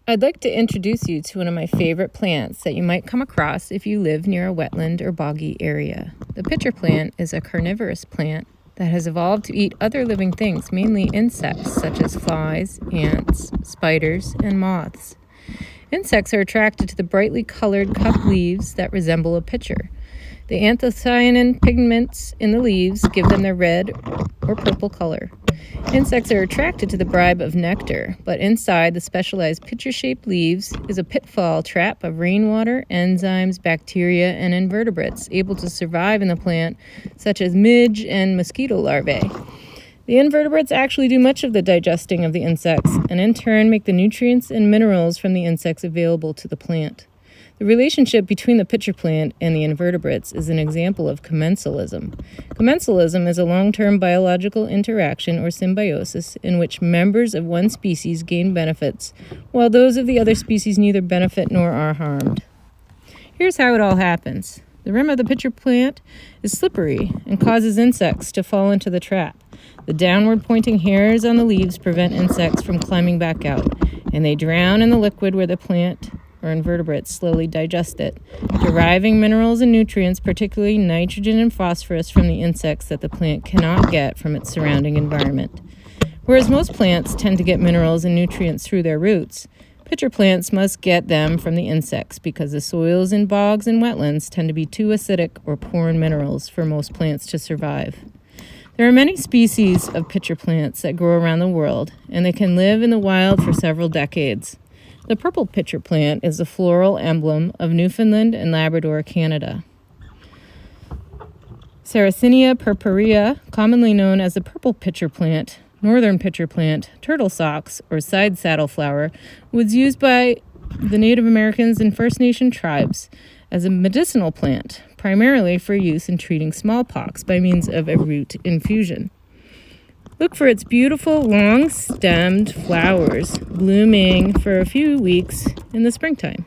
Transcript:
I'd like to introduce you to one of my favorite plants that you might come across if you live near a wetland or boggy area. The pitcher plant is a carnivorous plant that has evolved to eat other living things, mainly insects such as flies, ants, spiders, and moths. Insects are attracted to the brightly colored cup leaves that resemble a pitcher. The anthocyanin pigments in the leaves give them their red or purple color. Insects are attracted to the bribe of nectar, but inside the specialized pitcher-shaped leaves is a pitfall trap of rainwater, enzymes, bacteria, and invertebrates able to survive in the plant, such as midge and mosquito larvae. The invertebrates actually do much of the digesting of the insects, and in turn make the nutrients and minerals from the insects available to the plant. The relationship between the pitcher plant and the invertebrates is an example of commensalism. Commensalism is a long-term biological interaction or symbiosis in which members of one species gain benefits, while those of the other species neither benefit nor are harmed. Here's how it all happens. The rim of the pitcher plant is slippery and causes insects to fall into the trap. The downward-pointing hairs on the leaves prevent insects from climbing back out, and they drown in the liquid where the plant or invertebrates slowly digest it, deriving minerals and nutrients, particularly nitrogen and phosphorus, from the insects that the plant cannot get from its surrounding environment. Whereas most plants tend to get minerals and nutrients through their roots, pitcher plants must get them from the insects because the soils in bogs and wetlands tend to be too acidic or poor in minerals for most plants to survive. There are many species of pitcher plants that grow around the world, and they can live in the wild for several decades. The purple pitcher plant is the floral emblem of Newfoundland and Labrador, Canada. Sarracenia purpurea, commonly known as the purple pitcher plant, northern pitcher plant, turtle socks, or side saddle flower, was used by the Native Americans and First Nation tribes as a medicinal plant, primarily for use in treating smallpox by means of a root infusion. Look for its beautiful, long-stemmed flowers blooming for a few weeks in the springtime.